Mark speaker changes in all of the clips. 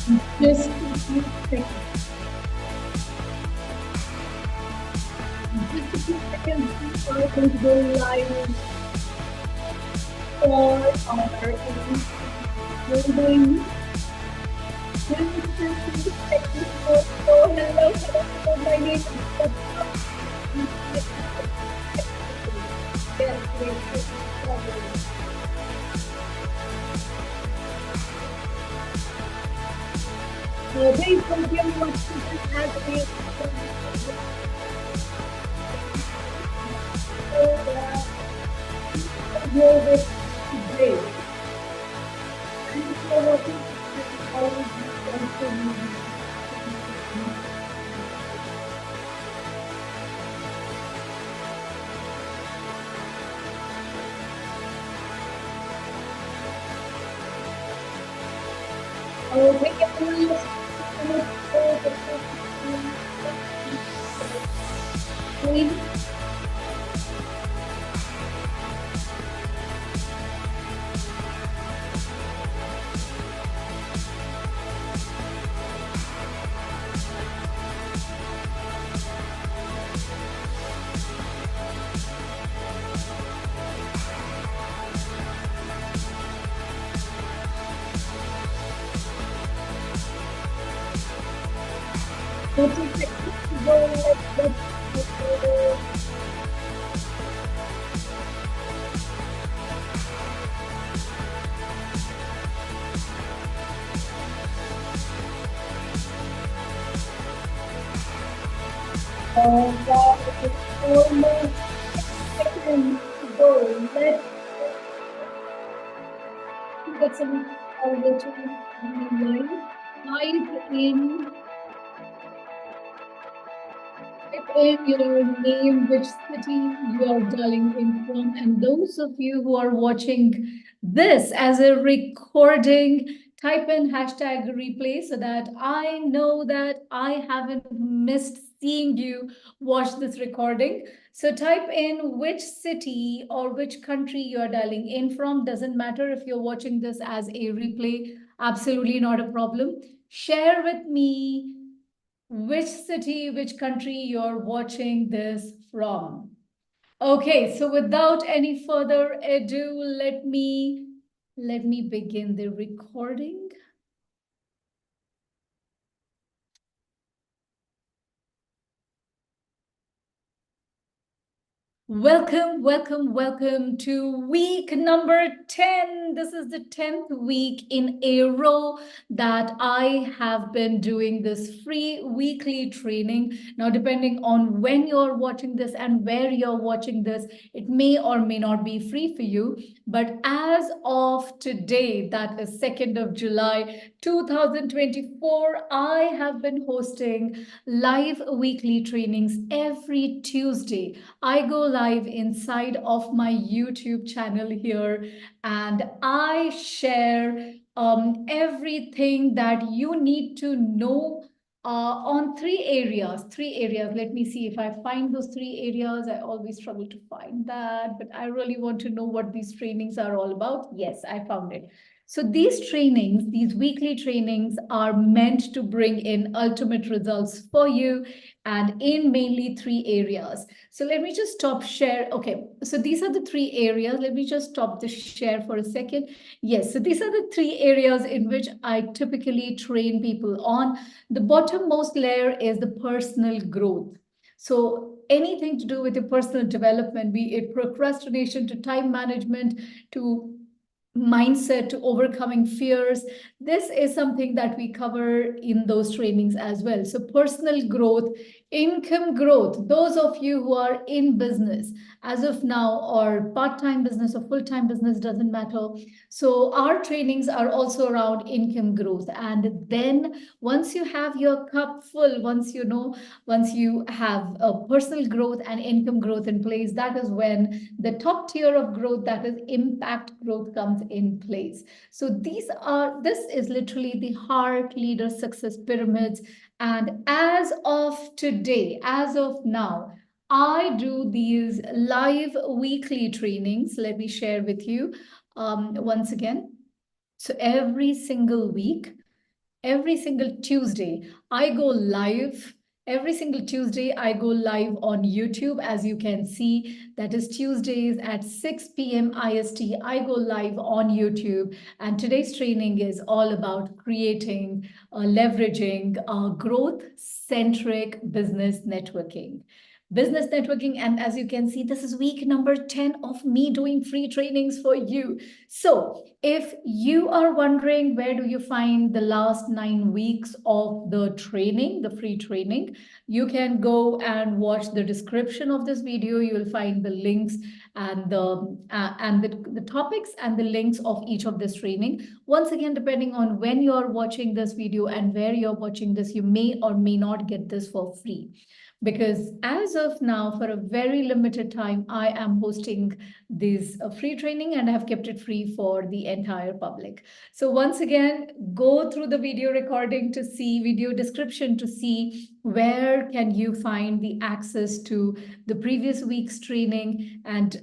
Speaker 1: Just a few seconds. Just a few seconds. We are going to go live for our building. Just a few seconds. Oh, hello, hello. My name is Rupa. Please continue watching this as we here with today. Thank you for watching all of these. Almost 6 seconds to go. Let's get some online. Type in your name, which city you are dialing in from, and those of you who are watching this as a recording, type in hashtag replay so that I know that I haven't missed seeing you watch this recording. So type in which city or which country you are dialing in from. Doesn't matter if you're watching this as a replay, absolutely not a problem. Share with me which city, which country you're watching this from. Okay, so without any further ado, let me begin the recording. Welcome, welcome, welcome to week number 10. This is the 10th week in a row that I have been doing this free weekly training. Now, depending on when you're watching this and where you're watching this, it may or may not be free for you. But as of today, that is 2nd of July, 2024, I have been hosting live weekly trainings every Tuesday. I go live inside of my YouTube channel here and I share everything that you need to know on 3 areas. 3 areas. Let me see if I find those 3 areas. I always struggle to find that, but I really want to know what these trainings are all about. Yes, I found it. So these trainings, these weekly trainings are meant to bring in ultimate results for you and in mainly 3 areas. So let me just stop share. Okay, so these are the 3 areas. Let me just stop the share for a second. Yes, so these are the 3 areas in which I typically train people on. The bottommost layer is the personal growth. So anything to do with your personal development, be it procrastination to time management to mindset to overcoming fears. This is something that we cover in those trainings as well. So personal growth, income growth, those of you who are in business as of now or part-time business or full-time business, doesn't matter. So our trainings are also around income growth. And then once you have your cup full, once you have a personal growth and income growth in place, that is when the top tier of growth, that is impact growth, comes in place. So this is literally the heart leader success pyramids. And as of today, as of now, I do these live weekly trainings. Let me share with you once again. So every single week, every single Tuesday, I go live. Every single Tuesday, I go live on YouTube. As you can see, that is Tuesdays at 6 p.m. IST. I go live on YouTube. And today's training is all about creating, leveraging growth-centric business networking. Business networking. And as you can see, this is week number 10 of me doing free trainings for you. So if you are wondering where do you find the last 9 weeks of the training, the free training, you can go and watch the description of this video. You will find the links and the topics and the links of each of this training. Once again, depending on when you're watching this video and where you're watching this, you may or may not get this for free. Because as of now, for a very limited time, I am hosting this free training and I have kept it free for the entire public. So once again, go through the video recording to see, video description to see where can you find the access to the previous week's training and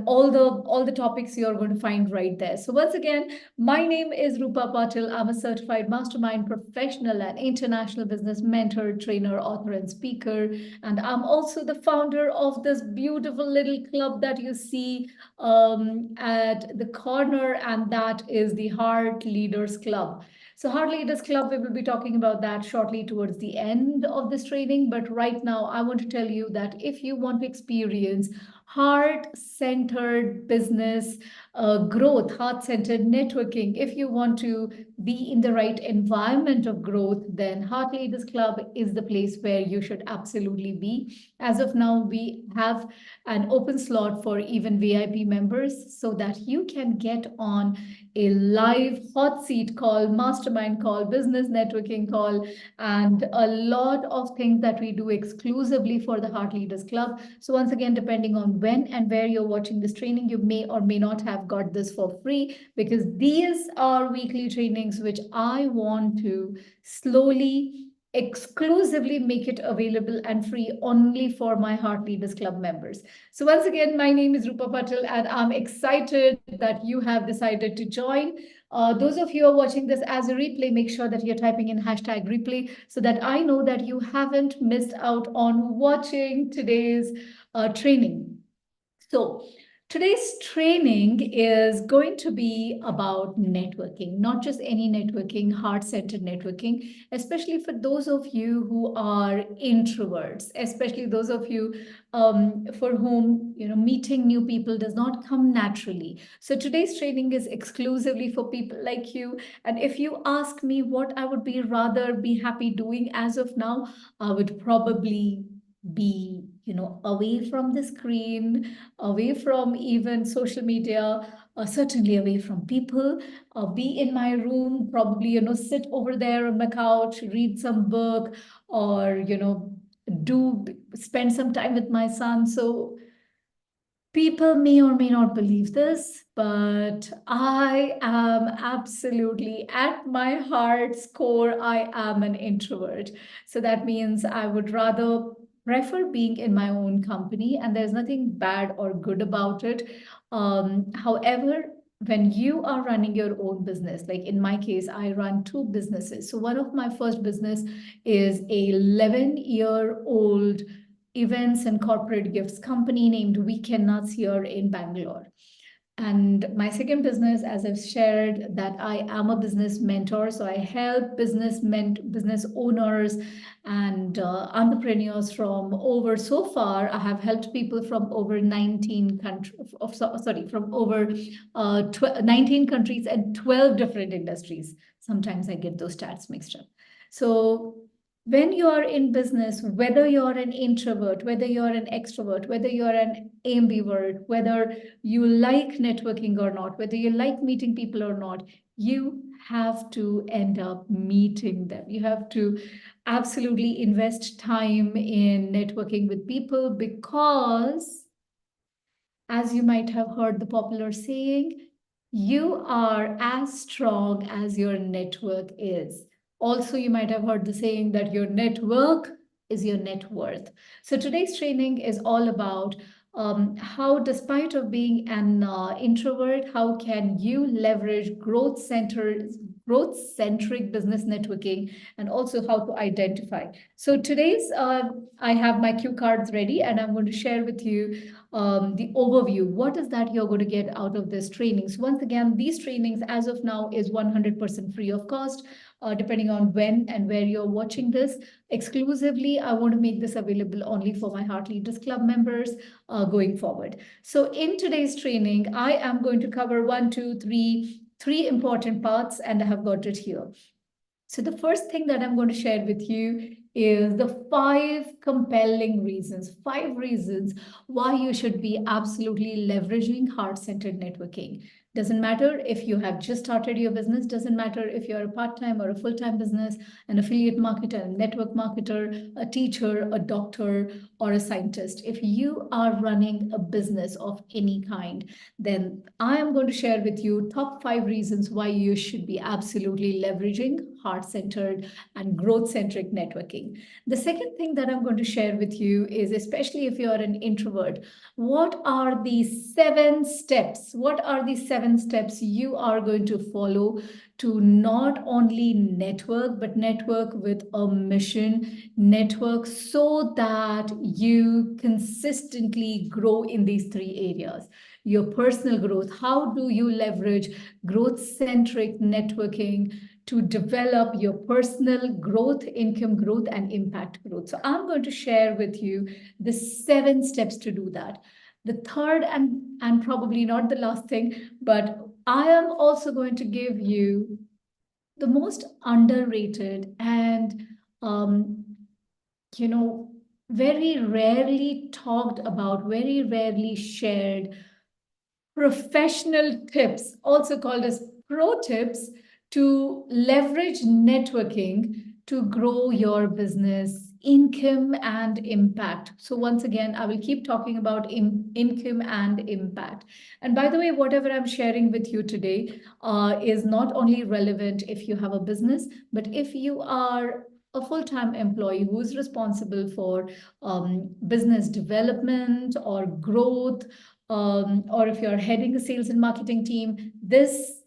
Speaker 1: all the topics you're going to find right there. So once again, my name is Rupa Patil. I'm a certified mastermind professional and international business mentor, trainer, author, and speaker. And I'm also the founder of this beautiful little club that you see at the corner, and that is the Heart Leaders Club. So Heart Leaders Club, we will be talking about that shortly towards the end of this training. But right now, I want to tell you that if you want to experience heart-centered business growth, heart-centered networking, if you want to be in the right environment of growth, then Heart Leaders Club is the place where you should absolutely be. As of now, we have an open slot for even VIP members so that you can get on a live hot seat call, mastermind call, business networking call, and a lot of things that we do exclusively for the Heart Leaders Club. So once again, depending on when and where you're watching this training, you may or may not have got this for free, because these are weekly trainings which I want to slowly exclusively make it available and free only for my Heart Leaders Club members. So once again, my name is Rupa Patil and I'm excited that you have decided to join. Those of you who are watching this as a replay, make sure that you're typing in hashtag replay so that I know that you haven't missed out on watching today's training. So today's training is going to be about networking, not just any networking, heart-centered networking, especially for those of you who are introverts, especially those of you for whom meeting new people does not come naturally. So today's training is exclusively for people like you. And if you ask me what I would rather be happy doing as of now, I would probably be away from the screen, away from even social media, certainly away from people, be in my room, probably sit over there on my couch, read some book, or do spend some time with my son. So people may or may not believe this, but I am absolutely, at my heart's core, I am an introvert. So that means I would rather prefer being in my own company, and there's nothing bad or good about it. However, when you are running your own business, like in my case, I run two businesses. So one of my first business is a 11-year-old events and corporate gifts company named Weekend Nuts here in Bangalore. And my second business, as I've shared, that I am a business mentor. So I help business owners and entrepreneurs from over, so far, I have helped people from over 19 countries, from over 19 countries and 12 different industries. Sometimes I get those stats mixed up. So when you are in business, whether you're an introvert, whether you're an extrovert, whether you're an ambivert, whether you like networking or not, whether you like meeting people or not, you have to end up meeting them. You have to absolutely invest time in networking with people, because, as you might have heard the popular saying, you are as strong as your network is. Also, you might have heard the saying that your network is your net worth. So today's training is all about how, despite of being an introvert, how can you leverage growth-centric business networking, and also how to identify. So today's, I have my cue cards ready, and I'm going to share with you the overview. What is that you're going to get out of this trainings? Once again, these trainings as of now is 100% free of cost, depending on when and where you're watching this. Exclusively, I want to make this available only for my Heart Leaders Club members going forward. So in today's training, I am going to cover three important parts, and I have got it here. So the first thing that I'm going to share with you is the 5 reasons why you should be absolutely leveraging heart-centered networking. Doesn't matter if you have just started your business, doesn't matter if you're a part-time or a full-time business, an affiliate marketer, a network marketer, a teacher, a doctor, or a scientist. If you are running a business of any kind, then I am going to share with you top 5 reasons why you should be absolutely leveraging heart-centered and growth-centric networking. The second thing that I'm going to share with you is, especially if you're an introvert, what are the 7 steps? What are the 7 steps you are going to follow to not only network, but network with a mission, network so that you consistently grow in these 3 areas? Your personal growth. How do you leverage growth-centric networking to develop your personal growth, income growth, and impact growth? So I'm going to share with you the 7 steps to do that. The third and probably not the last thing, but I am also going to give you the most underrated and very rarely talked about, very rarely shared professional tips, also called as pro tips, to leverage networking to grow your business income and impact. So once again, I will keep talking about income and impact. And by the way, whatever I'm sharing with you today is not only relevant if you have a business, but if you are a full-time employee who is responsible for business development or growth, or if you're heading a sales and marketing team, this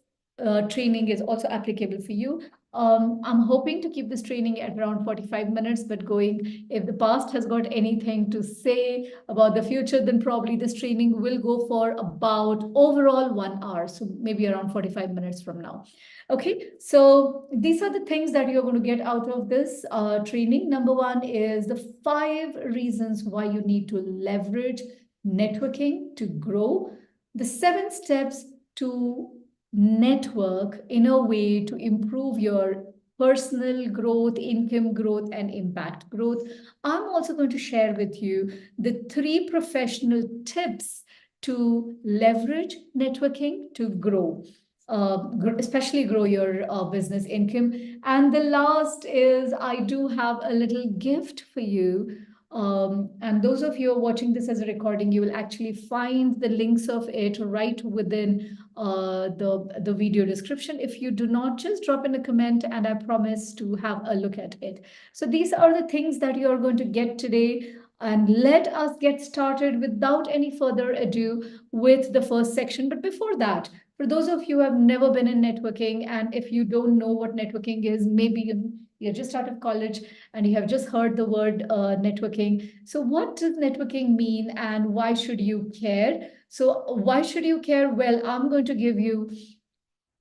Speaker 1: training is also applicable for you. I'm hoping to keep this training at around 45 minutes, but if the past has got anything to say about the future, then probably this training will go for about overall 1 hour. So maybe around 45 minutes from now. Okay, so these are the things that you're going to get out of this training. Number 1 is the 5 reasons why you need to leverage networking to grow. The 7 steps to network in a way to improve your personal growth, income growth, and impact growth. I'm also going to share with you the 3 professional tips to leverage networking to grow, especially grow your business income. And the last is, I do have a little gift for you. And those of you who are watching this as a recording, you will actually find the links of it right within the video description. If you do not, just drop in a comment and I promise to have a look at it. So these are the things that you are going to get today. And let us get started without any further ado with the first section. But before that, for those of you who have never been in networking, and if you don't know what networking is, maybe you're just out of college and you have just heard the word networking. So what does networking mean and why should you care? So why should you care? Well, I'm going to give you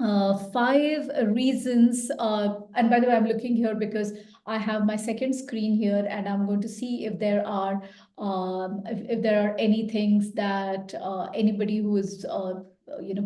Speaker 1: 5 reasons. And by the way, I'm looking here because I have my second screen here and I'm going to see if there are if there are any things that anybody who is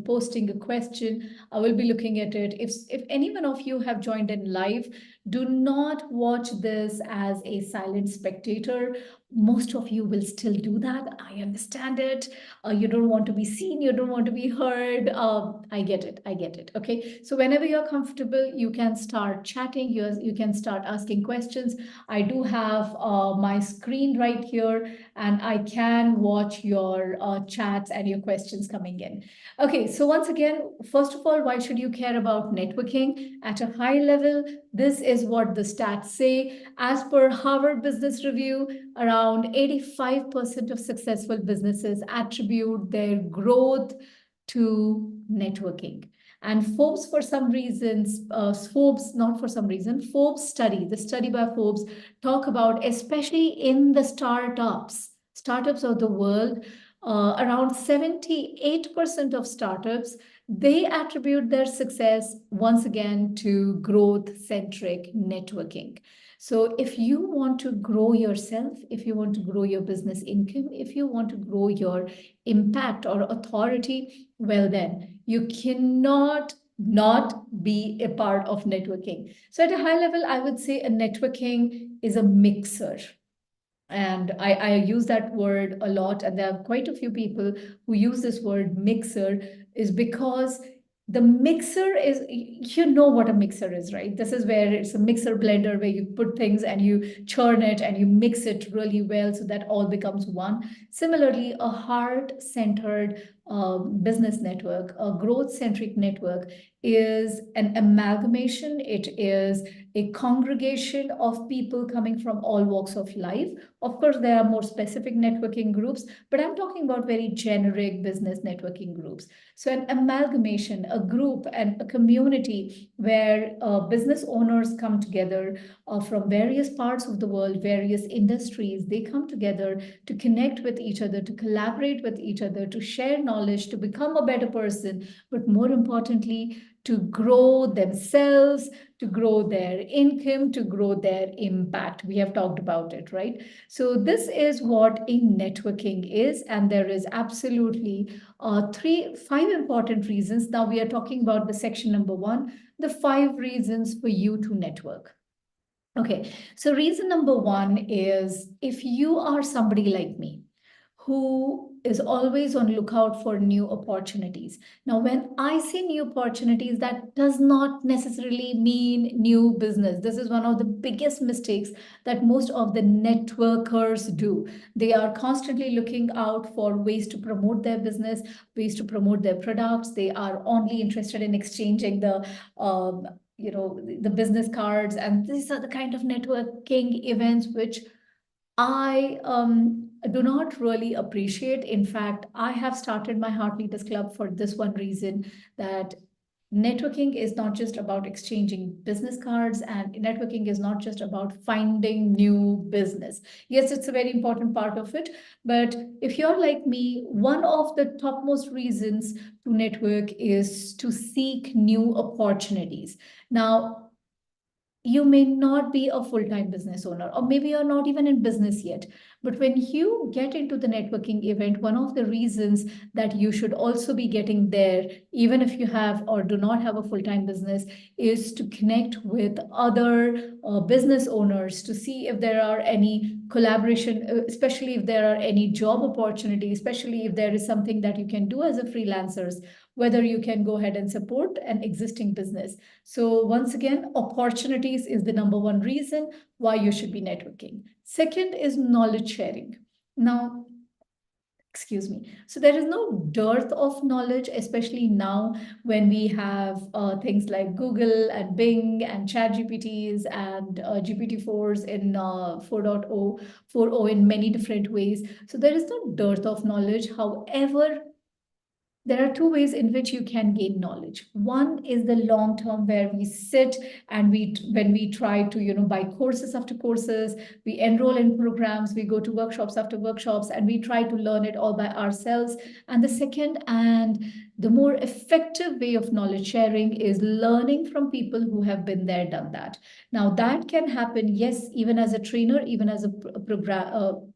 Speaker 1: posting a question, I will be looking at it. If any one of you have joined in live, do not watch this as a silent spectator. Most of you will still do that. I understand it. You don't want to be seen. You don't want to be heard. I get it. I get it. Okay. So whenever you're comfortable, you can start chatting. You can start asking questions. I do have my screen right here and I can watch your chats and your questions coming in. Okay. So once again, first of all, why should you care about networking? At a high level, this is what the stats say. As per Harvard Business Review, around 85% of successful businesses attribute their growth to networking. And Forbes, for some reasons, Forbes, not for some reason, Forbes study, the study by Forbes, talk about, especially in the startups of the world, around 78% of startups, they attribute their success once again to growth-centric networking. So if you want to grow yourself, if you want to grow your business income, if you want to grow your impact or authority, well then you cannot not be a part of networking. So at a high level, I would say a networking is a mixer. And I use that word a lot, and there are quite a few people who use this word mixer, is because the mixer is, you know what a mixer is, right? This is where it's a mixer blender where you put things and you churn it and you mix it really well so that all becomes one. Similarly, a heart-centered business network, a growth-centric network, is an amalgamation. It is a congregation of people coming from all walks of life. Of course, there are more specific networking groups, but I'm talking about very generic business networking groups. So an amalgamation, a group and a community where business owners come together from various parts of the world, various industries, they come together to connect with each other, to collaborate with each other, to share knowledge, to become a better person, but more importantly, to grow themselves, to grow their income, to grow their impact. We have talked about it, right? So this is what a networking is, and there is absolutely five important reasons. Now we are talking about the section number one, the 5 reasons for you to network. Okay, so reason number one is, if you are somebody like me who is always on lookout for new opportunities. Now, when I say new opportunities, that does not necessarily mean new business. This is one of the biggest mistakes that most of the networkers do. They are constantly looking out for ways to promote their business, ways to promote their products. They are only interested in exchanging the business cards, and these are the kind of networking events which I do not really appreciate. In fact, I have started my Heart Leaders Club for this one reason, that networking is not just about exchanging business cards, and networking is not just about finding new business. Yes, it's a very important part of it, but if you're like me, one of the topmost reasons to network is to seek new opportunities. Now, you may not be a full-time business owner, or maybe you're not even in business yet. But when you get into the networking event, one of the reasons that you should also be getting there, even if you have or do not have a full-time business, is to connect with other business owners to see if there are any collaboration, especially if there are any job opportunities, especially if there is something that you can do as a freelancers, whether you can go ahead and support an existing business. So once again, opportunities is the number one reason why you should be networking. Second is knowledge sharing. Now, excuse me. So there is no dearth of knowledge, especially now when we have things like Google and Bing and Chat GPTs and GPT-4s in 4.0, 4.0 in many different ways. So there is no dearth of knowledge. However, there are 2 ways in which you can gain knowledge. One is the long term, where we sit and when we try to, buy courses after courses, we enroll in programs, we go to workshops after workshops, and we try to learn it all by ourselves. And the second and the more effective way of knowledge sharing is learning from people who have been there, done that. Now, that can happen, yes, even as a trainer, even as a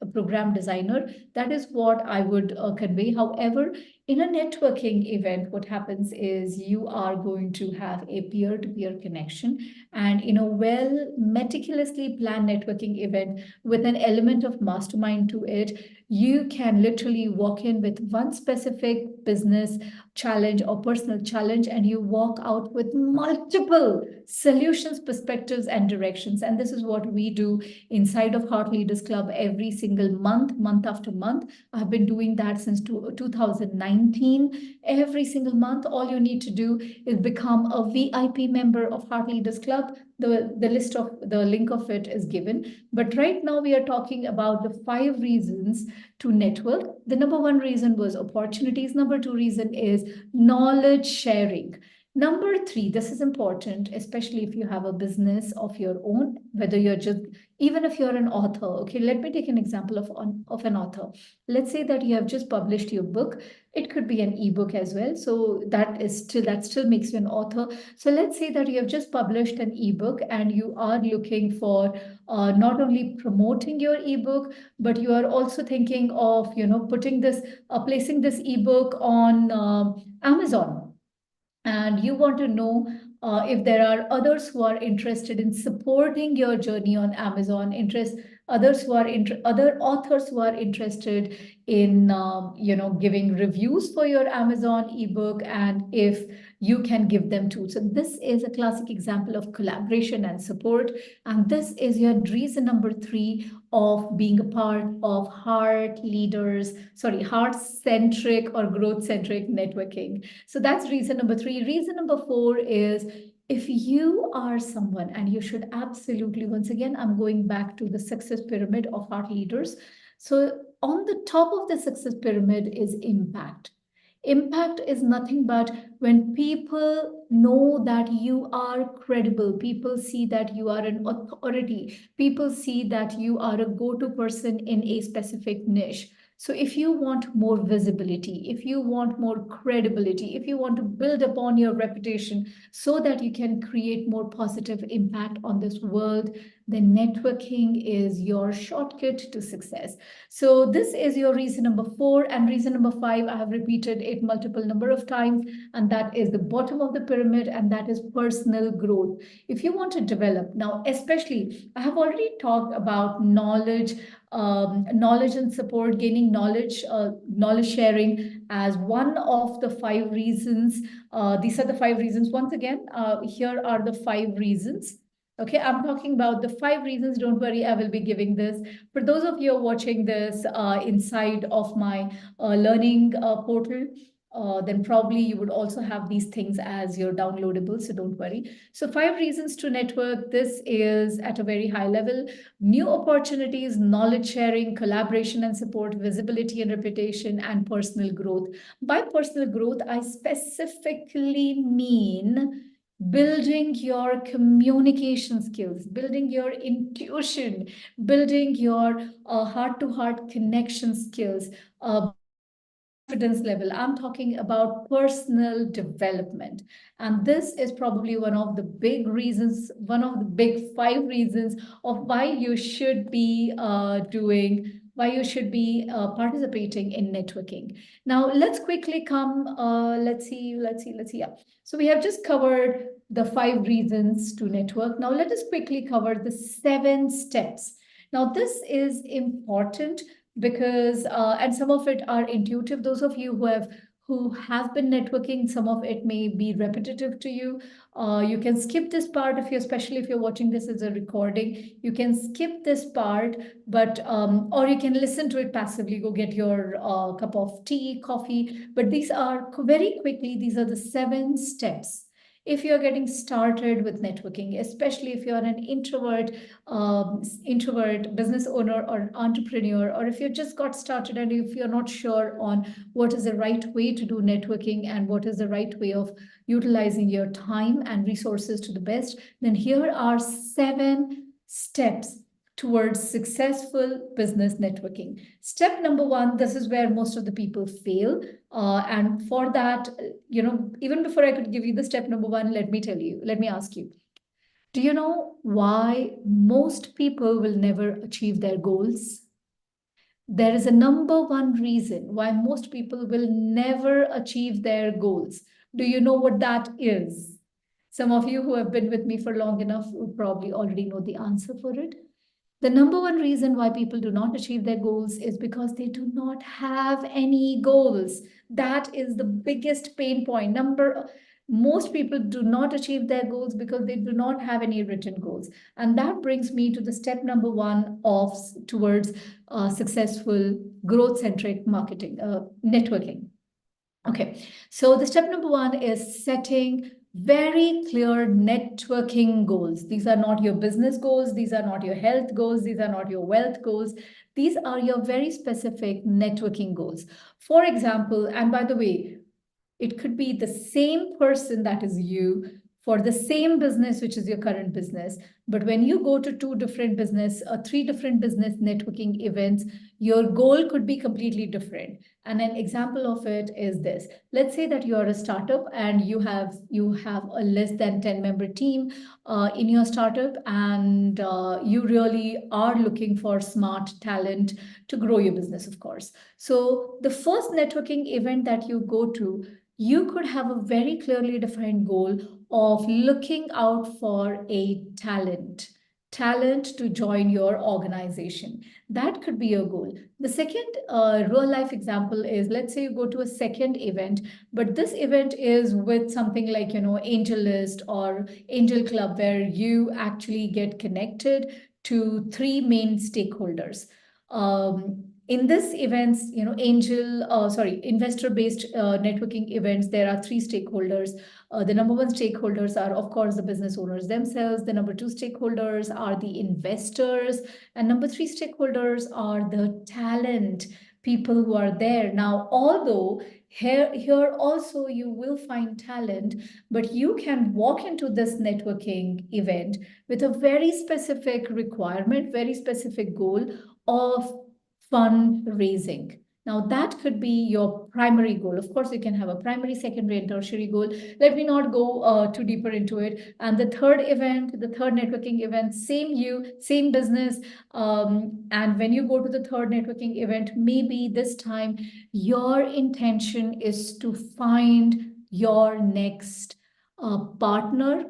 Speaker 1: program designer. That is what I would convey. However, in a networking event, what happens is you are going to have a peer-to-peer connection. And in a well meticulously planned networking event with an element of mastermind to it, you can literally walk in with one specific business challenge or personal challenge, and you walk out with multiple solutions, perspectives, and directions. And this is what we do inside of Heart Leaders Club every single month, month after month. I've been doing that since 2019. Every single month, all you need to do is become a VIP member of Heart Leaders Club. The link of it is given. But right now we are talking about the 5 reasons to network. The number one reason was opportunities. Number 2 reason is knowledge sharing. Number three, this is important, especially if you have a business of your own, whether you're just, even if you're an author. Okay, let me take an example of an author. Let's say that you have just published your book. It could be an ebook as well. So that still makes you an author. So let's say that you have just published an ebook and you are looking for not only promoting your ebook, but you are also thinking of, placing this ebook on Amazon, and you want to know if there are others who are interested in supporting your journey on Amazon, other authors who are interested in giving reviews for your Amazon ebook, and if you can give them too. So this is a classic example of collaboration and support, and this is your reason number three of being a part of heart-centric or growth-centric networking. So that's reason number three. Reason number four is, if you are someone, and you should absolutely, once again, I'm going back to the success pyramid of heart leaders. So on the top of the success pyramid is impact. Impact is nothing but when people know that you are credible, people see that you are an authority, people see that you are a go-to person in a specific niche. So if you want more visibility, if you want more credibility, if you want to build upon your reputation so that you can create more positive impact on this world, then networking is your shortcut to success. So this is your reason number four. And reason number five, I have repeated it multiple number of times, and that is the bottom of the pyramid, and that is personal growth. If you want to develop, now especially, I have already talked about knowledge and support, gaining knowledge sharing as one of the five reasons. These are the five reasons. Once again, here are the five reasons. Okay, I'm talking about the five reasons. Don't worry, I will be giving this. For those of you watching this inside of my learning portal, then probably you would also have these things as your downloadable, so don't worry. So 5 reasons to network. This is at a very high level: new opportunities, knowledge sharing, collaboration and support, visibility and reputation, and personal growth. By personal growth, I specifically mean building your communication skills, building your intuition, building your heart-to-heart connection skills, confidence level. I'm talking about personal development. And this is probably one of the big reasons, one of the big 5 reasons of why you should be participating in networking. Now, let's quickly come, let's see. Yeah. So we have just covered the 5 reasons to network. Now, let us quickly cover the 7 steps. Now, this is important because and some of it are intuitive. Those of you who have been networking, some of it may be repetitive to you. You can skip this part especially if you're watching this as a recording. You can skip this part, but or you can listen to it passively. Go get your cup of tea, coffee. But these are very quickly. These are the 7 steps. If you're getting started with networking, especially if you're an introvert business owner or entrepreneur, or if you just got started and if you're not sure on what is the right way to do networking and what is the right way of utilizing your time and resources to the best, then here are 7 steps towards successful business networking. Step number 1, this is where most of the people fail. And for that, even before I could give you the step number 1, let me ask you, do you know why most people will never achieve their goals? There is a number 1 reason why most people will never achieve their goals. Do you know what that is? Some of you who have been with me for long enough would probably already know the answer for it. The number 1 reason why people do not achieve their goals is because they do not have any goals. That is the biggest pain point. Most people do not achieve their goals because they do not have any written goals. And that brings me to the step number 1 towards successful growth-centric networking. Okay, so the step number 1 is setting very clear networking goals. These are not your business goals. These are not your health goals. These are not your wealth goals. These are your very specific networking goals. For example, and by the way, It could be the same person that is you for the same business, which is your current business. But when you go to two different business or three different business networking events, your goal could be completely different. And an example of it is this. Let's say that you're a startup and you have a less than 10-member team in your startup, and you really are looking for smart talent to grow your business, of course. So the first networking event that you go to, you could have a very clearly defined goal of looking out for a talent to join your organization. That could be your goal. The second real life example is, let's say you go to a second event, but this event is with something like, Angel List or Angel Club, where you actually get connected to three main stakeholders. In this events, investor based networking events, there are three stakeholders. The number one stakeholders are, of course, the business owners themselves. The number two stakeholders are the investors. And number three stakeholders are the talent people who are there. Now, although here also you will find talent, but you can walk into this networking event with a very specific requirement, very specific goal of fundraising. Now, that could be your primary goal. Of course, you can have a primary, secondary, and tertiary goal. Let me not go too deeper into it. And the third networking event, same business. And when you go to the third networking event, maybe this time your intention is to find your next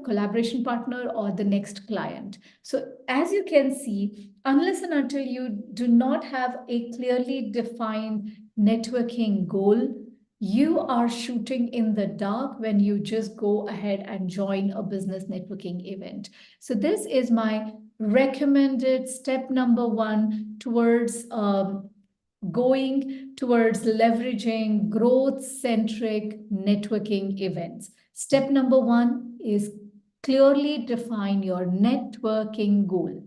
Speaker 1: collaboration partner, or the next client. So as you can see, unless and until you do not have a clearly defined networking goal, you are shooting in the dark when you just go ahead and join a business networking event. So this is my recommended step number one towards going towards leveraging growth-centric networking events. Step number one is clearly define your networking goal.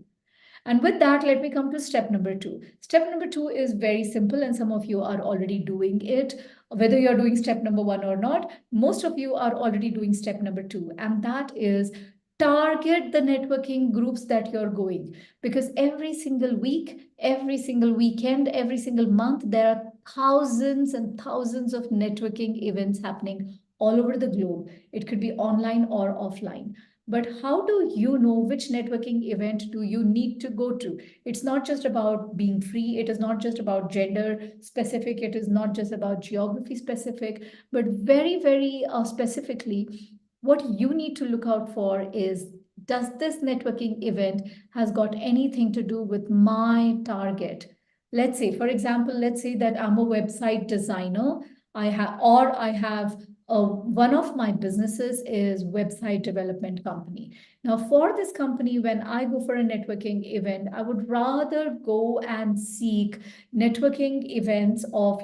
Speaker 1: And with that, let me come to step number two. Step number two is very simple, and some of you are already doing it. Whether you're doing step number one or not, most of you are already doing step number two, and that is target the networking groups that you're going. Because every single week, every single weekend, every single month, there are thousands and thousands of networking events happening all over the globe. It could be online or offline. But how do you know which networking event do you need to go to? It's not just about being free. It is not just about gender specific. It is not just about geography specific, but very, very specifically, what you need to look out for is, does this networking event has got anything to do with my target? Let's say, for example, let's say that I'm a website designer. I have one of my businesses is website development company. Now, for this company, when I go for a networking event, I would rather go and seek networking events of,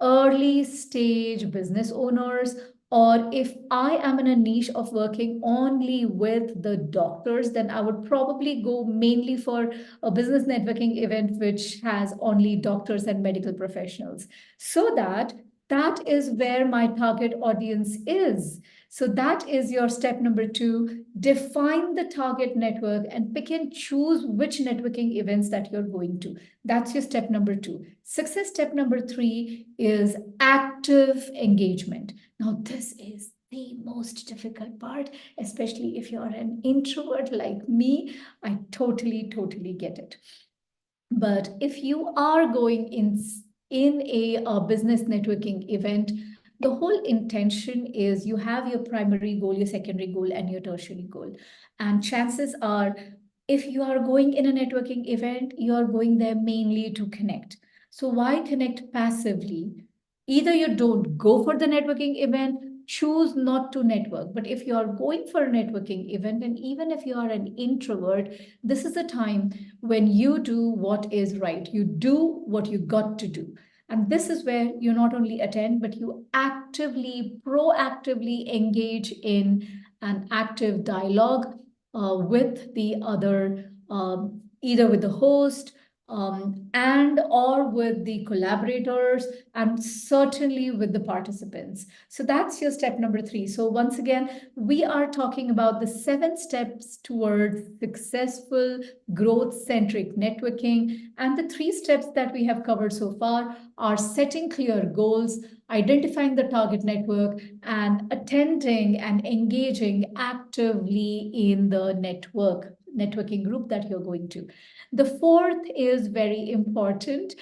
Speaker 1: early stage business owners, or if I am in a niche of working only with the doctors, then I would probably go mainly for a business networking event which has only doctors and medical professionals, so that is where my target audience is. So that is your step number two. Define the target network and pick and choose which networking events that you're going to. That's your step number two. Success step number three is active engagement. Now, this is the most difficult part, especially if you're an introvert like me. I totally, totally get it. But if you are going in a business networking event, the whole intention is you have your primary goal, your secondary goal, and your tertiary goal. And chances are, if you are going in a networking event, you are going there mainly to connect. So why connect passively? Either you don't go for the networking event, choose not to network. But if you are going for a networking event, and even if you are an introvert, this is the time when you do what is right. You do what you got to do. And this is where you not only attend, but you actively, proactively engage in an active dialogue with the other, either with the host and or with the collaborators, and certainly with the participants. So that's your step number 3. So once again, we are talking about the 7 steps towards successful growth-centric networking. And the 3 steps that we have covered so far are setting clear goals, identifying the target network, and attending and engaging actively in the networking group that you're going to. The fourth is very important.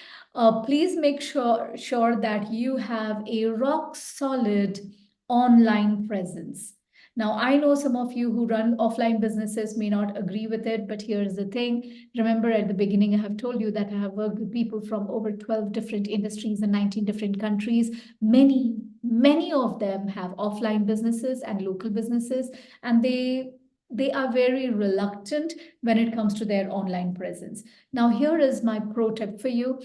Speaker 1: Please make sure that you have a rock solid online presence. Now, I know some of you who run offline businesses may not agree with it, but here's the thing. Remember, at the beginning, I have told you that I have worked with people from over 12 different industries in 19 different countries. Many of them have offline businesses and local businesses, and they are very reluctant when it comes to their online presence. Now, here is my pro tip for you.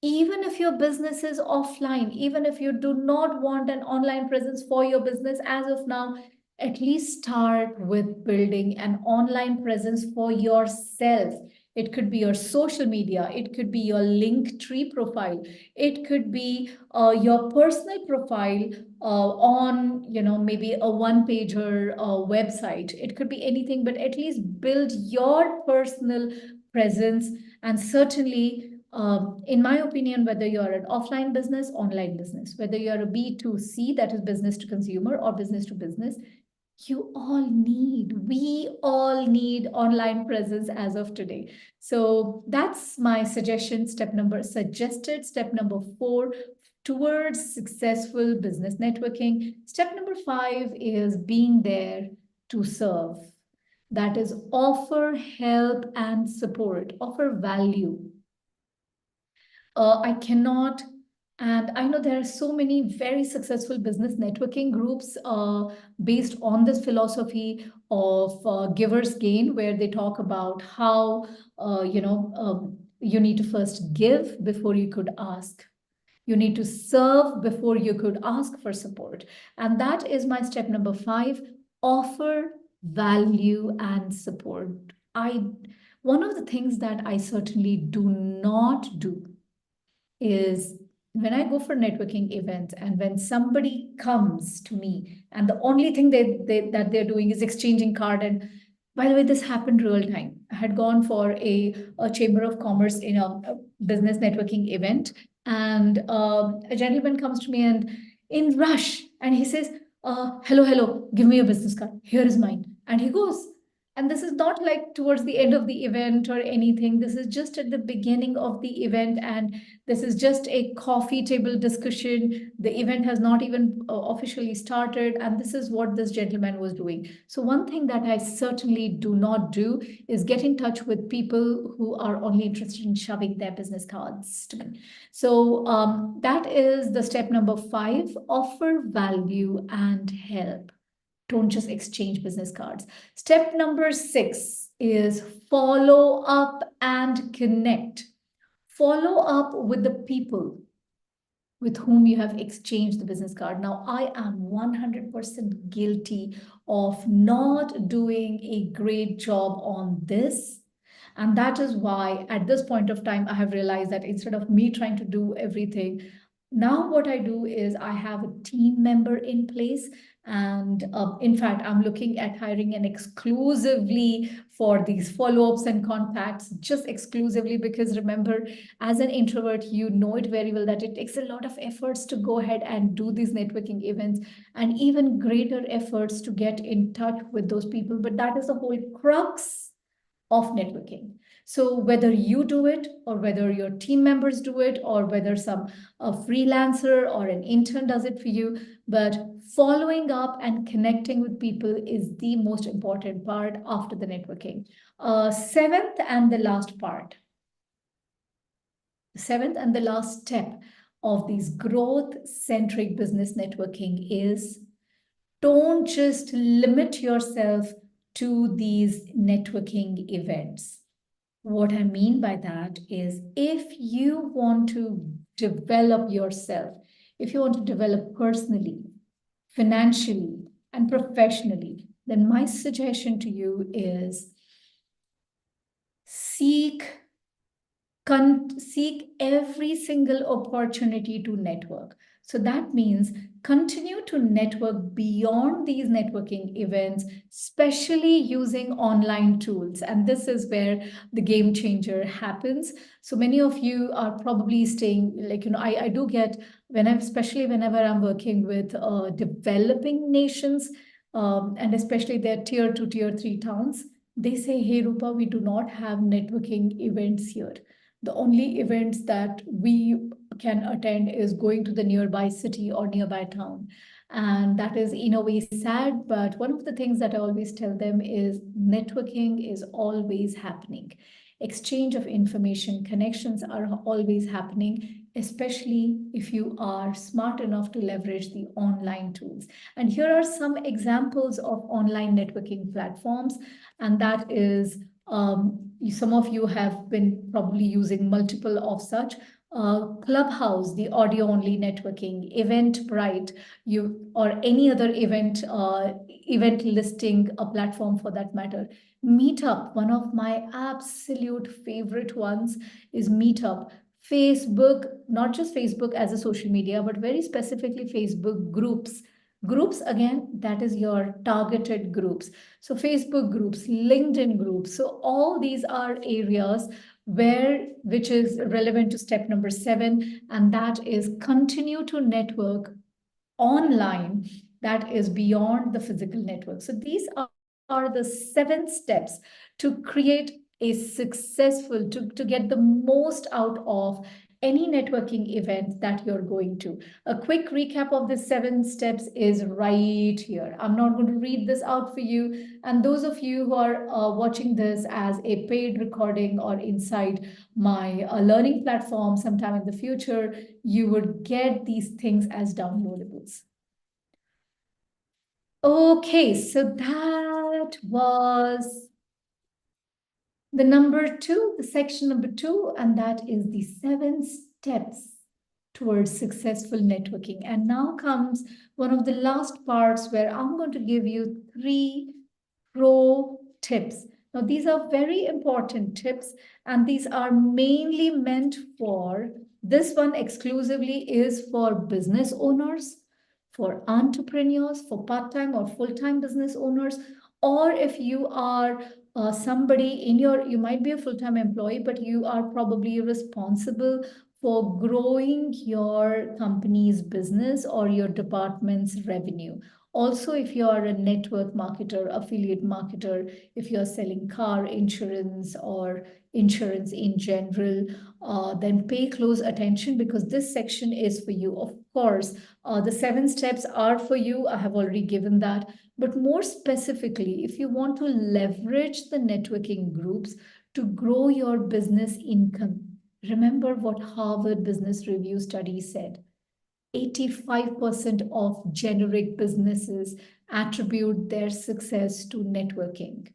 Speaker 1: Even if your business is offline, even if you do not want an online presence for your business as of now, at least start with building an online presence for yourself. It could be your social media, it could be your Linktree profile, it could be your personal profile on, maybe a one-pager website. It could be anything, but at least build your personal presence. And certainly, in my opinion, whether you're an offline business, online business, whether you're a B2C, that is business to consumer, or business to business, we all need online presence as of today. So that's my suggested step number 4 towards successful business networking. Step number 5 is being there to serve. That is, offer help and support, offer value. I cannot, and I know there are so many very successful business networking groups based on this philosophy of giver's gain, where they talk about how, you need to first give before you could ask. You need to serve before you could ask for support. And that is my step number 5, offer value and support. One of the things that I certainly do not do is when I go for networking events and when somebody comes to me and the only thing that they're doing is exchanging card. And by the way, this happened real time. I had gone for a Chamber of Commerce in a business networking event, and a gentleman comes to me and in rush, and he says, hello, give me your business card. Here is mine. And he goes. And this is not like towards the end of the event or anything. This is just at the beginning of the event, and this is just a coffee table discussion. The event has not even officially started, and this is what this gentleman was doing. So one thing that I certainly do not do is get in touch with people who are only interested in shoving their business cards to me. So that is the step number 5, offer value and help. Don't just exchange business cards. Step number 6 is follow up and connect. Follow up with the people with whom you have exchanged the business card. Now, I am 100% guilty of not doing a great job on this. And that is why at this point of time, I have realized that instead of me trying to do everything, now what I do is I have a team member in place. And in fact, I'm looking at hiring an exclusively for these follow-ups and contacts, just exclusively, because remember, as an introvert, you know it very well that it takes a lot of efforts to go ahead and do these networking events, and even greater efforts to get in touch with those people. But that is the whole crux of networking. So whether you do it, or whether your team members do it, or whether a freelancer or an intern does it for you, but following up and connecting with people is the most important part after the networking. Seventh and the last step of these growth-centric business networking is, don't just limit yourself to these networking events. What I mean by that is, if you want to develop yourself, if you want to develop personally, financially, and professionally, then my suggestion to you is seek seek every single opportunity to network. So that means continue to network beyond these networking events, especially using online tools. And this is where the game changer happens. So many of you are probably staying, like, I do get, especially whenever I'm working with developing nations, and especially their tier 2, tier 3 towns, they say, hey, Rupa, we do not have networking events here. The only events that we can attend is going to the nearby city or nearby town. And that is in a way sad, but one of the things that I always tell them is networking is always happening. Exchange of information, connections are always happening, especially if you are smart enough to leverage the online tools. And here are some examples of online networking platforms, and that is some of you have been probably using multiple of such. Clubhouse, the audio only networking, Eventbrite, or any other event listing a platform for that matter. Meetup, one of my absolute favorite ones is Meetup. Facebook, not just Facebook as a social media, but very specifically Facebook groups. Groups, again, that is your targeted groups. So Facebook groups, LinkedIn groups. So all these are areas which is relevant to step number 7, and that is continue to network online, that is beyond the physical network. So these are the 7 steps to create a successful, to get the most out of any networking event that you're going to. A quick recap of the 7 steps is right here. I'm not going to read this out for you. And those of you who are watching this as a paid recording or inside my learning platform sometime in the future, you would get these things as downloadables. Okay, so that was the number 2, the section number 2, and that is the 7 steps towards successful networking. And now comes one of the last parts where I'm going to give you 3 pro tips. Now, these are very important tips, and these are mainly meant for, this one exclusively is for business owners, for entrepreneurs, for part-time or full-time business owners, or if you are somebody you might be a full-time employee, but you are probably responsible for growing your company's business or your department's revenue. Also, if you are a network marketer, affiliate marketer, if you're selling car insurance or insurance in general, then pay close attention because this section is for you. Of course, the 7 steps are for you. I have already given that. But more specifically, if you want to leverage the networking groups to grow your business income, remember what Harvard Business Review study said. 85% of generic businesses attribute their success to networking.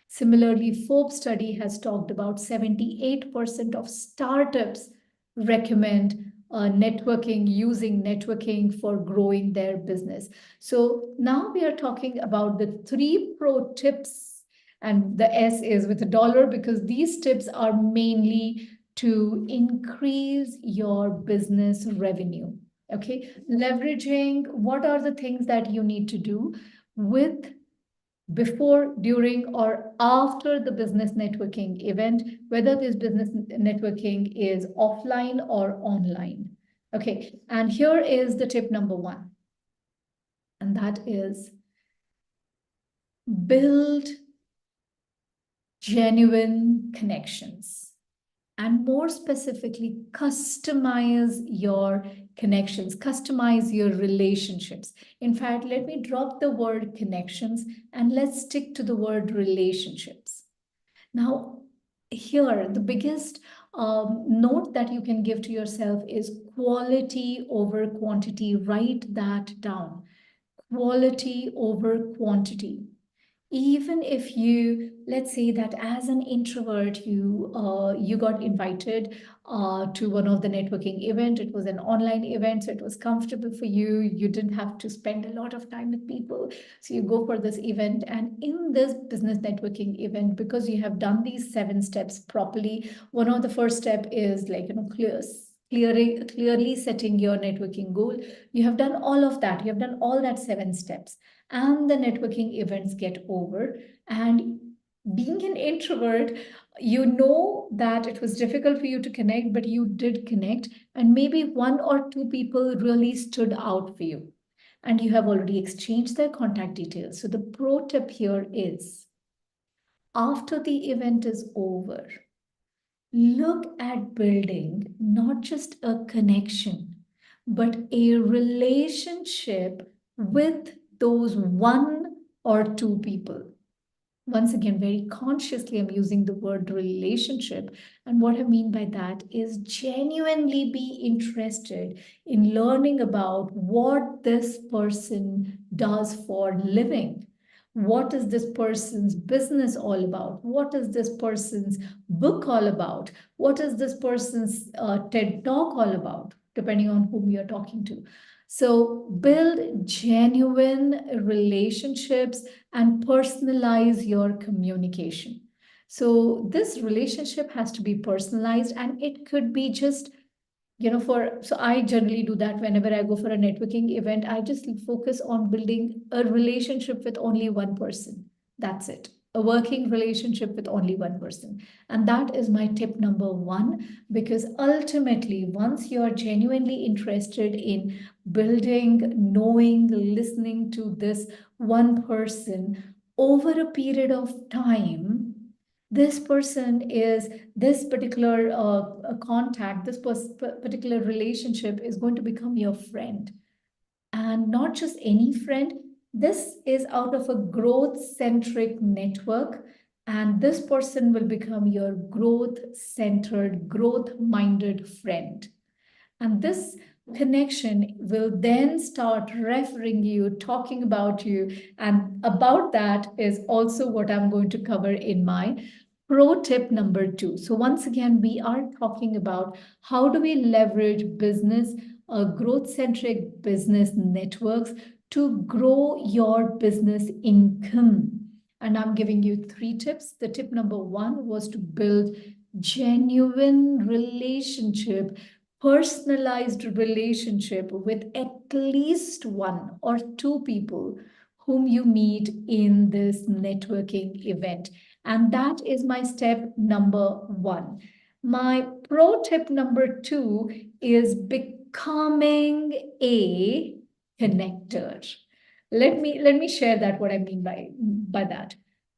Speaker 1: Similarly, Forbes study has talked about 78% of startups recommend using networking for growing their business. So now we are talking about the 3 pro tips, and the S is with a dollar because these tips are mainly to increase your business revenue. Okay, leveraging what are the things that you need to do with before, during, or after the business networking event, whether this business networking is offline or online. Okay, and here is the tip number 1, and that is build genuine connections. And more specifically, customize your connections, customize your relationships. In fact, let me drop the word connections and let's stick to the word relationships. Now, here, the biggest note that you can give to yourself is quality over quantity. Write that down. Quality over quantity. Even if you, let's say that as an introvert, you got invited to one of the networking event. It was an online event, so it was comfortable for you. You didn't have to spend a lot of time with people, so you go for this event. And in this business networking event, because you have done these 7 steps properly, one of the first step is like, clearly setting your networking goal. You have done all of that. You have done all that 7 steps, and the networking events get over. And being an introvert, you know that it was difficult for you to connect, but you did connect, and maybe 1 or 2 people really stood out for you, and you have already exchanged their contact details. So the pro tip here is, after the event is over, look at building not just a connection, but a relationship with those 1 or 2 people. Once again, very consciously, I'm using the word relationship. And what I mean by that is genuinely be interested in learning about what this person does for living. What is this person's business all about? What is this person's book all about? What is this person's TED talk all about, depending on whom you're talking to? So build genuine relationships and personalize your communication. So this relationship has to be personalized, and it could be just, so I generally do that whenever I go for a networking event. I just focus on building a relationship with only one person. That's it. A working relationship with only one person. And that is my tip number 1, because ultimately, once you are genuinely interested in building, knowing, listening to this one person over a period of time, this person is this particular contact, this particular relationship is going to become your friend. And not just any friend, this is out of a growth centric network. And this person will become your growth centered, growth minded friend. And this connection will then start referring you, talking about you. And about that is also what I'm going to cover in my pro tip number 2. So, once again, we are talking about how do we leverage business, growth centric business networks to grow your business income. And I'm giving you 3 tips. The tip number 1 was to build genuine relationship, personalized relationship with at least 1 or 2 people whom you meet in this networking event. And that is my step number 1. My pro tip number 2 is becoming a connector. Let me share that, what I mean by that.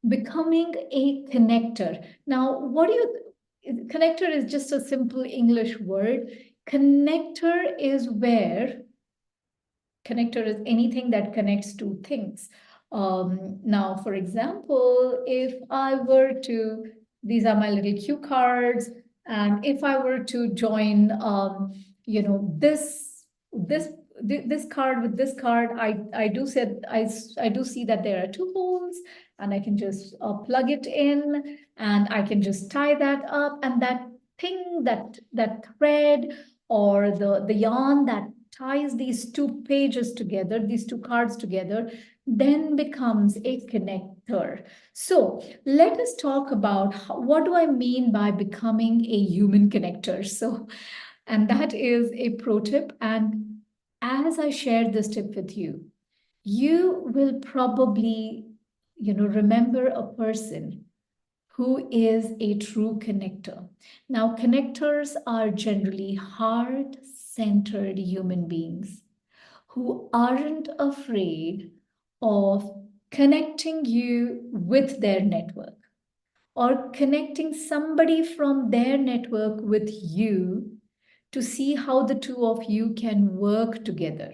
Speaker 1: Becoming a connector. Now, what do you connector is just a simple English word. Connector is anything that connects two things. Now, for example, if I were to, these are my little cue cards, and if I were to join, this this card with this card, I do see that there are 2 holes, and I can just plug it in, and I can just tie that up, and that thing, that thread, or the yarn that ties these 2 pages together, these 2 cards together, then becomes a connector. So let us talk about what do I mean by becoming a human connector. So, and that is a pro tip. And as I share this tip with you, you will probably, remember a person who is a true connector. Now, connectors are generally heart-centered human beings who aren't afraid of connecting you with their network, or connecting somebody from their network with you, to see how the two of you can work together.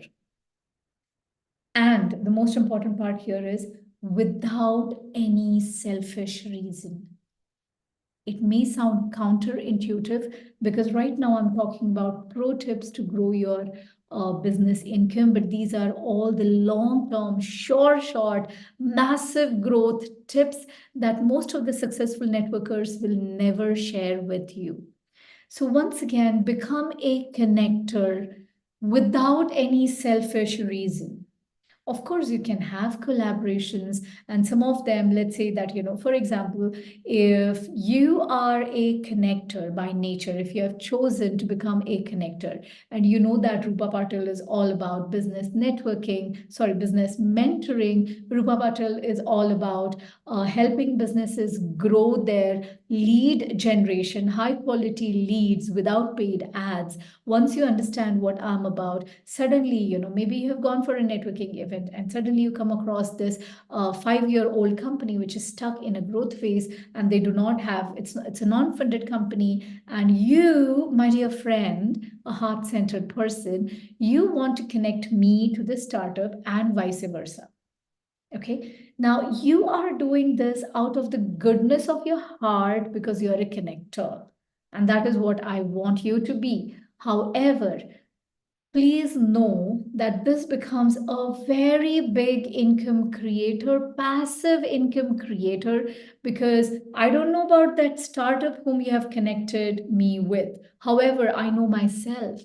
Speaker 1: And the most important part here is without any selfish reason. It may sound counterintuitive, because right now I'm talking about pro tips to grow your business income, but these are all the long-term, short, massive growth tips that most of the successful networkers will never share with you. So once again, become a connector without any selfish reason. Of course, you can have collaborations, and some of them, let's say that, for example, if you are a connector by nature, if you have chosen to become a connector, and you know that Rupa Patil is all about business networking, sorry, business mentoring. Rupa Patil is all about helping businesses grow their lead generation, high quality leads without paid ads. Once you understand what I'm about, suddenly, maybe you have gone for a networking event and suddenly you come across this 5-year-old company which is stuck in a growth phase, and they do not have, it's a non-funded company, and you, my dear friend, a heart-centered person, you want to connect me to the startup and vice versa. Okay, now you are doing this out of the goodness of your heart because you're a connector. And that is what I want you to be. However, please know that this becomes a very big income creator, passive income creator, because I don't know about that startup whom you have connected me with. However, I know myself.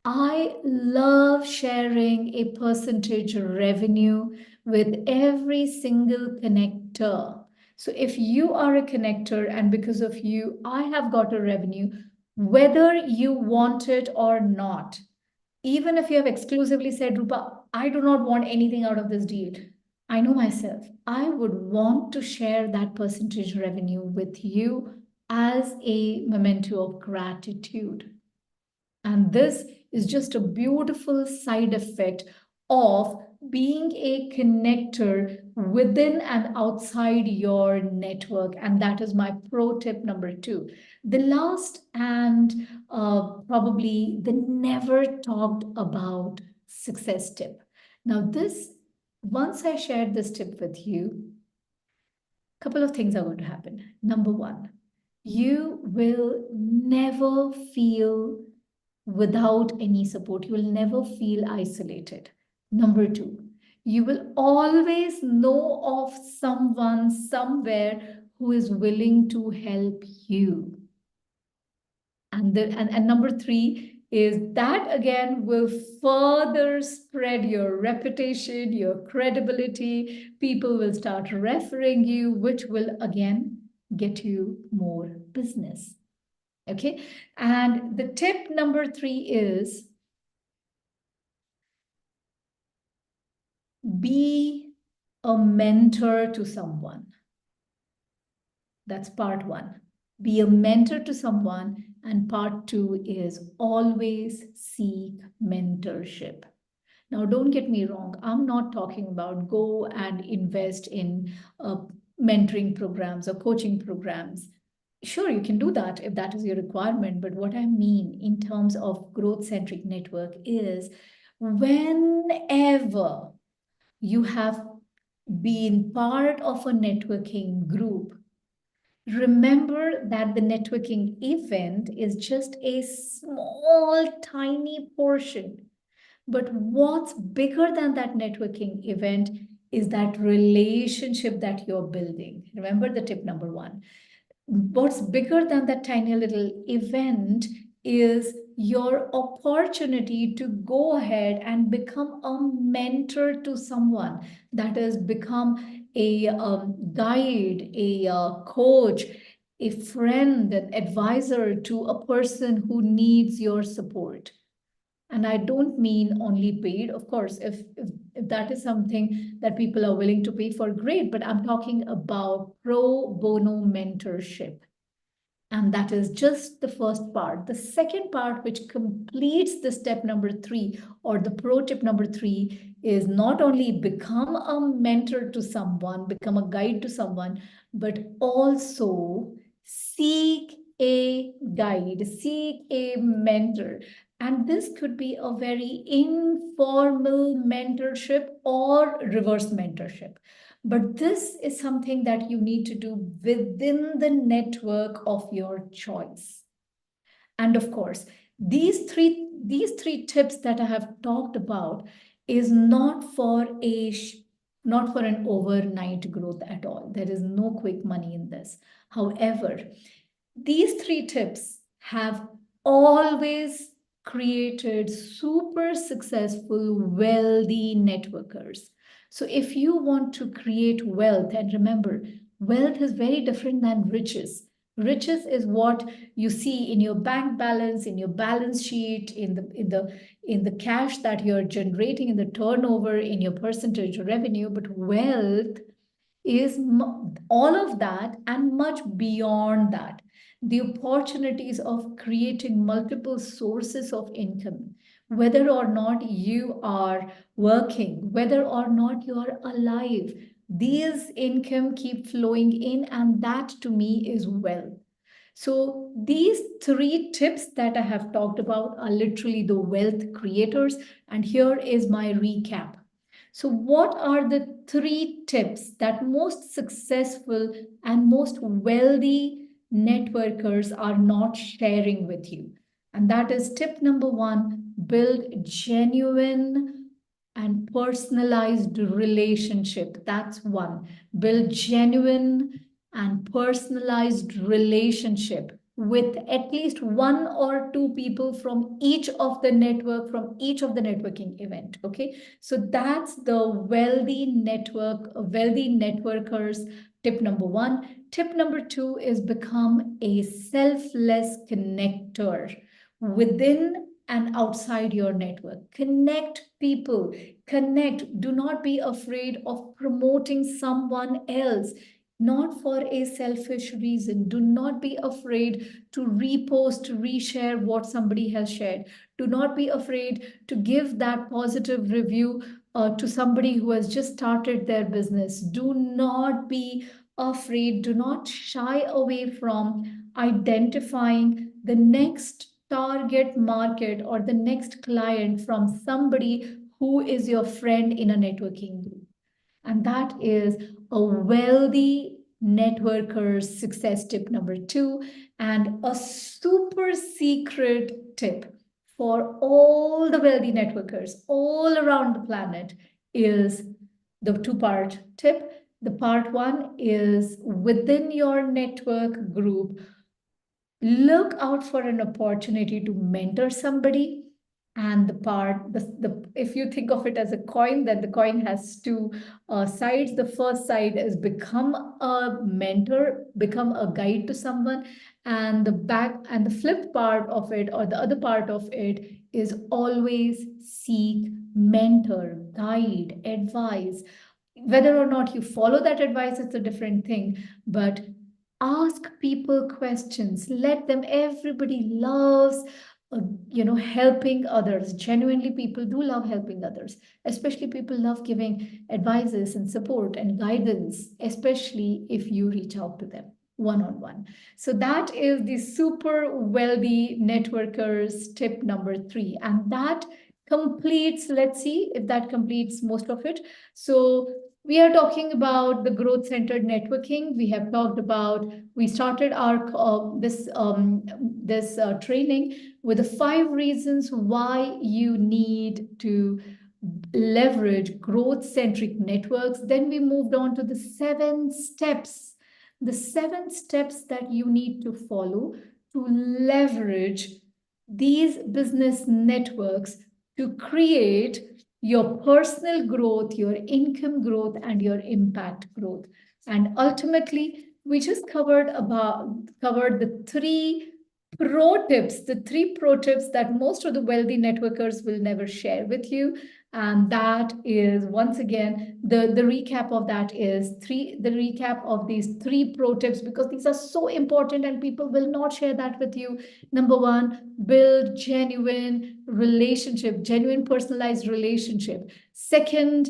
Speaker 1: I love sharing a percentage revenue with every single connector. So if you are a connector and because of you, I have got a revenue, whether you want it or not, even if you have exclusively said, Rupa, I do not want anything out of this deal. I know myself. I would want to share that percentage revenue with you as a memento of gratitude. And this is just a beautiful side effect of being a connector within and outside your network. And that is my pro tip number 2. The last and probably the never talked about success tip. Now, once I shared this tip with you, a couple of things are going to happen. Number 1, you will never feel without any support. You will never feel isolated. Number 2, you will always know of someone somewhere who is willing to help you. And number 3 is that again will further spread your reputation, your credibility. People will start referring you, which will again get you more business. Okay. And the tip number 3 is be a mentor to someone. That's part 1. Be a mentor to someone. And part 2 is always seek mentorship. Now, don't get me wrong. I'm not talking about go and invest in mentoring programs or coaching programs. Sure, you can do that if that is your requirement. But what I mean in terms of growth-centric network is whenever you have been part of a networking group, remember that the networking event is just a small, tiny portion. But what's bigger than that networking event is that relationship that you're building. Remember the tip number 1. What's bigger than that tiny little event is your opportunity to go ahead and become a mentor to someone, that is become a guide, a coach, a friend, an advisor to a person who needs your support. And I don't mean only paid. Of course, if that is something that people are willing to pay for, great. But I'm talking about pro bono mentorship. And that is just the first part. The second part, which completes the step number 3 or the pro tip number 3, is not only become a mentor to someone, become a guide to someone, but also seek a guide, seek a mentor. And this could be a very informal mentorship or reverse mentorship. But this is something that you need to do within the network of your choice. And of course, these three these three tips that I have talked about is not for an overnight growth at all. There is no quick money in this. However, these three tips have always created super successful, wealthy networkers. So if you want to create wealth, and remember, wealth is very different than riches. Riches is what you see in your bank balance, in your balance sheet, in the cash that you're generating, in the turnover, in your percentage of revenue. But wealth is all of that and much beyond that. The opportunities of creating multiple sources of income, whether or not you are working, whether or not you are alive, these income keep flowing in, and that to me is wealth. So these three tips that I have talked about are literally the wealth creators. And here is my recap. So what are the three tips that most successful and most wealthy networkers are not sharing with you? And that is tip number one: build genuine and personalized relationship. That's one. Build genuine and personalized relationship with at least one or two people from each of the network, from each of the networking event. Okay, so that's the wealthy networkers tip number one. Tip number two is become a selfless connector within and outside your network. Connect people, connect. Do not be afraid of promoting someone else, not for a selfish reason. Do not be afraid to repost, reshare what somebody has shared. Do not be afraid to give that positive review to somebody who has just started their business. Do not be afraid. Do not shy away from identifying the next target market or the next client from somebody who is your friend in a networking group. And that is a wealthy networker's success tip number two. And a super secret tip for all the wealthy networkers all around the planet is the two-part tip. The part one is within your network group, look out for an opportunity to mentor somebody. And the if you think of it as a coin, then the coin has two sides. The first side is become a mentor, become a guide to someone, and the flip part of it, or the other part of it, is always seek mentor, guide, advice. Whether or not you follow that advice, it's a different thing, but ask people questions. Let them. Everybody loves helping others. Genuinely, people do love helping others. Especially people love giving advices and support and guidance, especially if you reach out to them one-on-one. So that is the super wealthy networkers tip number three. And that completes, let's see if that completes most of it. So we are talking about the growth-centered networking. We have talked about, we started our this training with the 5 reasons why you need to leverage growth-centric networks. Then we moved on to the 7 steps, that you need to follow to leverage these business networks to create your personal growth, your income growth, and your impact growth. And ultimately, we just covered the three pro tips, that most of the wealthy networkers will never share with you. And that is, once again, the recap of that is the recap of these 3 pro tips, because these are so important and people will not share that with you. Number 1, build genuine personalized relationship. Second,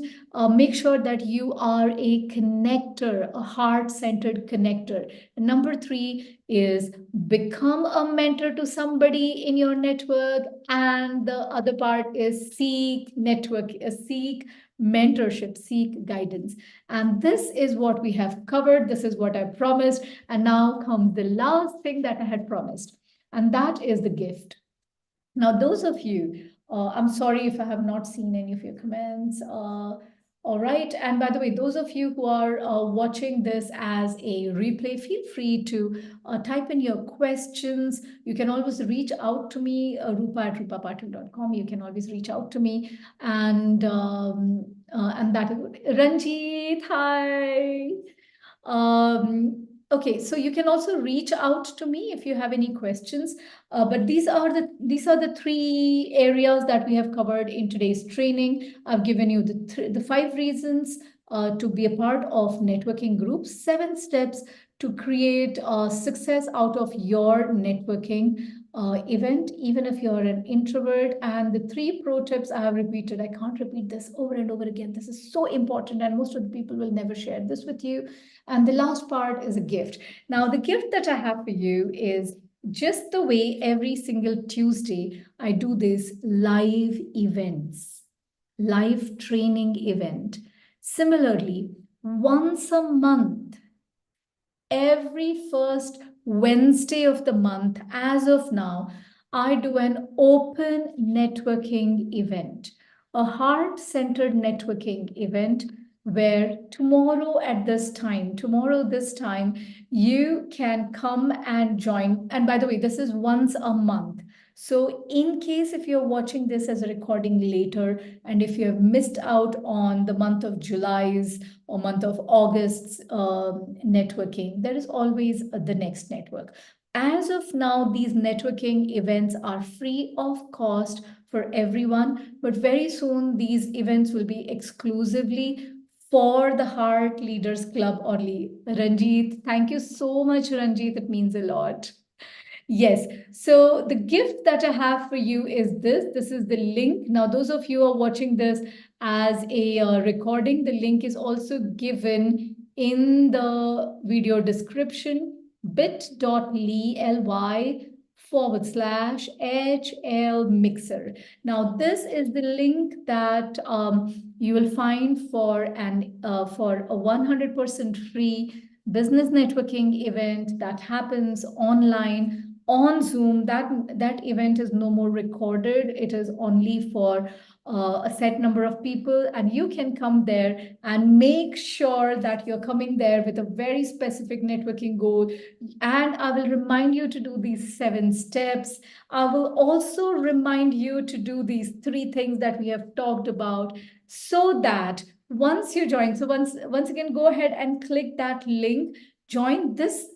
Speaker 1: make sure that you are a connector, a heart-centered connector. And number 3 is become a mentor to somebody in your network. And the other part is seek mentorship, seek guidance. And this is what we have covered. This is what I promised. And now comes the last thing that I had promised. And that is the gift. Now, those of you, I'm sorry if I have not seen any of your comments. All right. And by the way, those of you who are watching this as a replay, feel free to type in your questions. You can always reach out to me, Rupa at rupapatil.com. You can always reach out to me. And that is Ranjit, hi. Okay, so you can also reach out to me if you have any questions. But these are the three areas that we have covered in today's training. I've given you the 5 reasons to be a part of networking groups, 7 steps to create success out of your networking event, even if you're an introvert, and the 3 pro tips I have repeated. I can't repeat this over and over again. This is so important, and most of the people will never share this with you. And the last part is a gift. Now, the gift that I have for you is just the way every single Tuesday I do these live events, live training event. Similarly, once a month, every first Wednesday of the month, as of now, I do an open networking event, a heart-centered networking event where tomorrow this time, you can come and join. And by the way, this is once a month. So in case if you're watching this as a recording later, and if you have missed out on the month of July's or month of August's networking, there is always the next network. As of now, these networking events are free of cost for everyone, but very soon these events will be exclusively for the Heart Leaders Club only. Ranjit, thank you so much, Ranjit. It means a lot. Yes. So the gift that I have for you is this. This is the link. Now, those of you who are watching this as a recording, the link is also given in the video description, bit.ly/HL Mixer. Now, this is the link that you will find for a 100% free business networking event that happens online on Zoom. That event is no more recorded. It is only for a set number of people, and you can come there and make sure that you're coming there with a very specific networking goal. And I will remind you to do these 7 steps. I will also remind you to do these 3 things that we have talked about, so that once you join, so once again, go ahead and click that link. Join this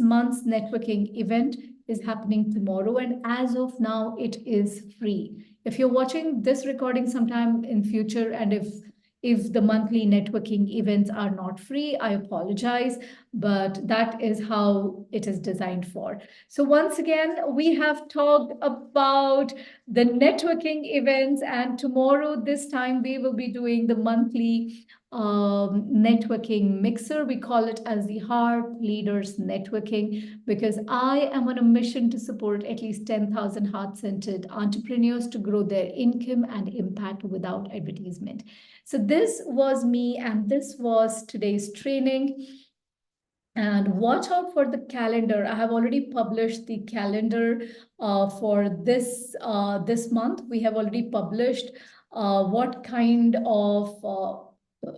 Speaker 1: month's networking event is happening tomorrow, and as of now, it is free. If you're watching this recording sometime in future, and if the monthly networking events are not free, I apologize, but that is how it is designed for. So once again, we have talked about the networking events, and tomorrow, this time, we will be doing the monthly networking mixer. We call it as the Heart Leaders Networking, because I am on a mission to support at least 10,000 heart-centered entrepreneurs to grow their income and impact without advertisement. So this was me, and this was today's training. And watch out for the calendar. I have already published the calendar for this month. We have already published what kind of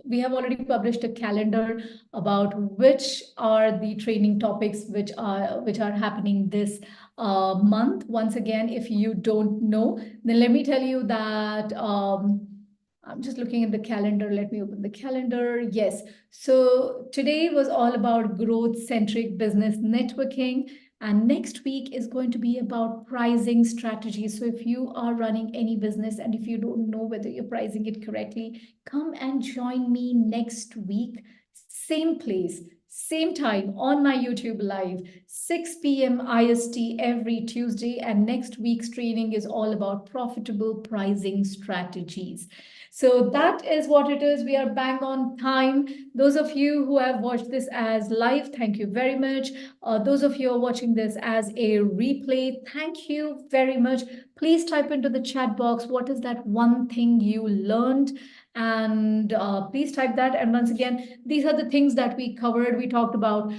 Speaker 1: we have already published a calendar about which are the training topics which are happening this month. Once again, if you don't know, then let me tell you that I'm just looking at the calendar. Let me open the calendar. Yes. So today was all about growth-centric business networking. And next week is going to be about pricing strategies. So if you are running any business and if you don't know whether you're pricing it correctly, come and join me next week. Same place, same time on my YouTube live, 6 p.m. IST every Tuesday. And next week's training is all about profitable pricing strategies. So that is what it is. We are bang on time. Those of you who have watched this as live, thank you very much. Those of you who are watching this as a replay, thank you very much. Please type into the chat box, what is that one thing you learned? And please type that. And once again, these are the things that we covered. We talked about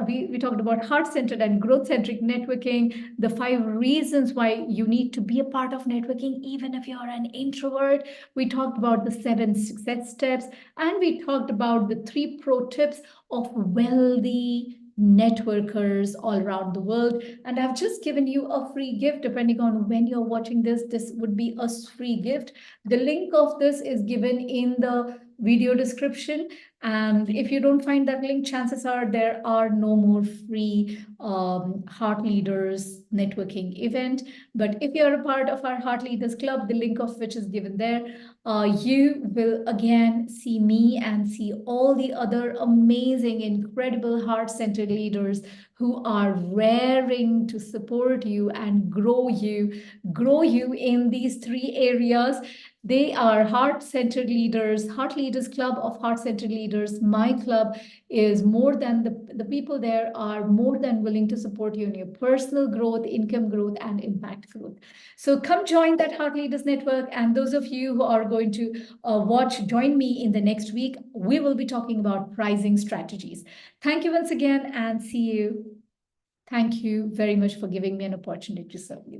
Speaker 1: we talked about heart-centered and growth-centric networking, the 5 reasons why you need to be a part of networking, even if you're an introvert. We talked about the 7 success steps, and we talked about the 3 pro tips of wealthy networkers all around the world. And I've just given you a free gift. Depending on when you're watching this, this would be a free gift. The link of this is given in the video description. And if you don't find that link, chances are there are no more free Heart Leaders networking event. But if you're a part of our Heart Leaders Club, the link of which is given there, you will again see me and see all the other amazing, incredible heart-centered leaders who are raring to support you and grow you in these 3 areas. They are heart-centered leaders, Heart Leaders Club of heart-centered leaders. My club is more than the people there are more than willing to support you in your personal growth, income growth, and impact growth. So come join that Heart Leaders Network. And those of you who are going to join me in the next week. We will be talking about pricing strategies. Thank you once again and see you. Thank you very much for giving me an opportunity to serve you.